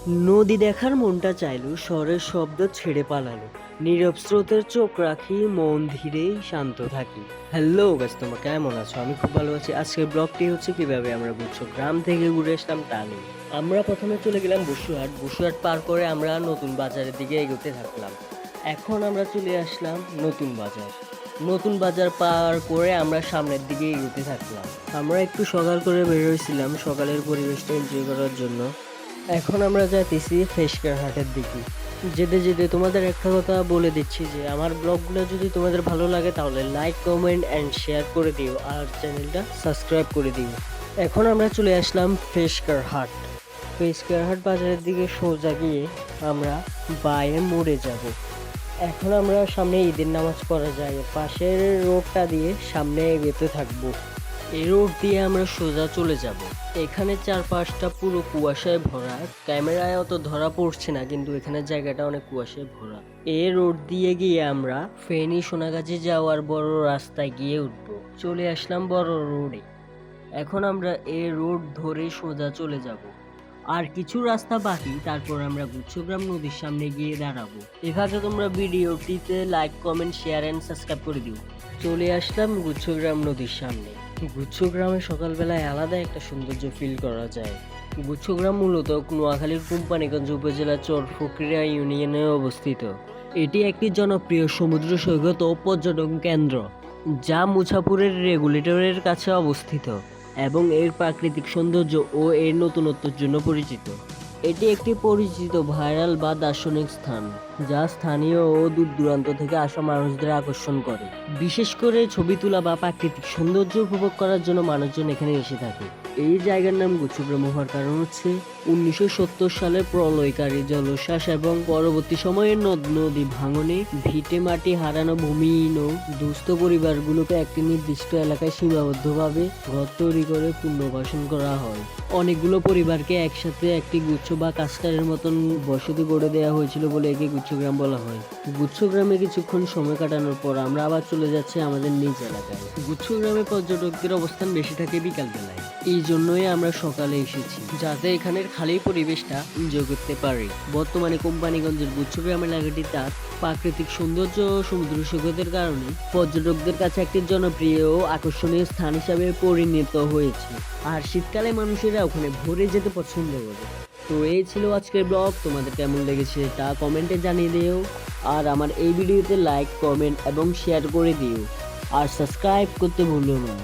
নদী দেখার মনটা চাইলো, শহরের শব্দ ছেড়ে পালালো। নীরব স্রোতের চোখ রাখি, মন ধীরেই শান্ত থাকি। হ্যালো গাইস, তোমরা কেমন আছো? আমি খুব ভালো আছি। আজকের ব্লগটি হচ্ছে কিভাবে আমরা বুঝছো গ্রাম থেকে ঘুরে আসলাম তা নিয়ে। আমরা প্রথমে চলে গেলাম বসুরহাট। বসুরহাট পার করে আমরা নতুন বাজারের দিকে এগোতে থাকলাম। এখন আমরা চলে আসলাম নতুন বাজার। নতুন বাজার পার করে আমরা সামনের দিকে এগোতে থাকলাম। আমরা একটু সকাল করে বের হয়েছিলাম সকালের পরিবেশটা এনজয় করার জন্য। এখন আমরা যাইতেছি ফেশকার হাটের দিকে। যেতে যেতে তোমাদের একটা কথা বলে দিচ্ছি যে আমার ব্লগগুলো যদি তোমাদের ভালো লাগে তাহলে লাইক, কমেন্ট অ্যান্ড শেয়ার করে দিও আর চ্যানেলটা সাবস্ক্রাইব করে দিও। এখন আমরা চলে আসলাম ফেশকার হাট। ফেশকার হাট বাজারের দিকে সোজা গিয়ে আমরা বায়ে মোড়ে যাব। এখন আমরা সামনে ঈদের নামাজ পড়া যায়, পাশের রোডটা দিয়ে সামনে এগোতে থাকবো। এই রোড দিয়ে আমরা সোজা চলে যাব। এখানে চারপাশটা পুরো কুয়াশায় ভরা। ক্যামেরায় অত ধরা পড়ছে না, কিন্তু এখানে জায়গাটা অনেক কুয়াশায় ভরা। এই রোড দিয়ে গিয়ে আমরা ফেনী সোনাগাজী যাওয়ার বড় রাস্তায় গিয়ে উঠবো। চলে আসলাম বড় রোডে। এখন আমরা এই রোড ধরে সোজা চলে যাব। আর কিছু রাস্তা বাকি, তারপর আমরা গুচ্ছগ্রাম নদীর সামনে গিয়ে দাঁড়াবো। এখানে তোমরা ভিডিওটিতে like, comment, share and subscribe করে দিও। চলে আসলাম গুচ্ছগ্রাম নদীর সামনে। গুচ্ছগ্রামে সকালবেলায় আলাদা একটা সৌন্দর্য ফিল করা যায়। গুচ্ছগ্রাম মূলত নোয়াখালীর কোম্পানিগঞ্জ উপজেলার চরফুকরিয়া ইউনিয়নে অবস্থিত। এটি একটি জনপ্রিয় সমুদ্র সৈকত ও পর্যটন কেন্দ্র, যা মুছাপুরের রেগুলেটরের কাছে অবস্থিত এবং এর প্রাকৃতিক সৌন্দর্য ও এর নতুনত্বের জন্য পরিচিত। এটি একটি পরিচিত ভাইরাল বা দার্শনিক স্থান, যা স্থানীয় ও দূর দূরান্ত থেকে আসা মানুষদের আকর্ষণ করে। বিশেষ করে ছবি তোলা বা প্রাকৃতিক সৌন্দর্য উপভোগ করার জন্য মানুষজন এখানে এসে থাকে। এই জায়গার নাম গুচ্ছগ্রাম হওয়ার কারণ হচ্ছে 1970 সালে প্রলয়কারী জলোচ্ছ্বাস এবং পরবর্তী সময়ে নদ নদী ভাঙনে ভিটে মাটি হারানো ভূমিহীন ও দুস্থ পরিবারগুলোকে একটি নির্দিষ্ট এলাকায় সীমাবদ্ধভাবে ঘর তৈরি করে পুনর্বাসন করা হয়। অনেকগুলো পরিবারকে একসাথে একটি গুচ্ছ বা কাস্টারের মতন বসতি গড়ে দেওয়া হয়েছিল বলে একে গুচ্ছগ্রাম বলা হয়। গুচ্ছগ্রামে কিছুক্ষণ সময় কাটানোর পর আমরা আবার চলে যাচ্ছি আমাদের নিজ এলাকায়। গুচ্ছগ্রামে পর্যটকদের অবস্থান বেশি থাকে বিকাল বেলায়। এই জন্যই আমরা সকালে এসেছি, যাতে এখানের খালি পরিবেশটা এনজয় করতে পারি। বর্তমানে কোম্পানিগঞ্জের গুচ্ছগ্রাম এলাকাটি তার প্রাকৃতিক সৌন্দর্য ও সমুদ্র সৈকতের কারণে পর্যটকদের কাছে একটি জনপ্রিয় ও আকর্ষণীয় স্থান হিসাবে পরিণত হয়েছে। আর শীতকালে মানুষেরা ওখানে ভরে যেতে পছন্দ করে। তো এই ছিল আজকের ব্লগ। তোমাদের কেমন লেগেছে তা কমেন্টে জানিয়ে দিও। আর আমার এই ভিডিওতে লাইক, কমেন্ট এবং শেয়ার করে দিও। আর সাবস্ক্রাইব করতে ভুলো না।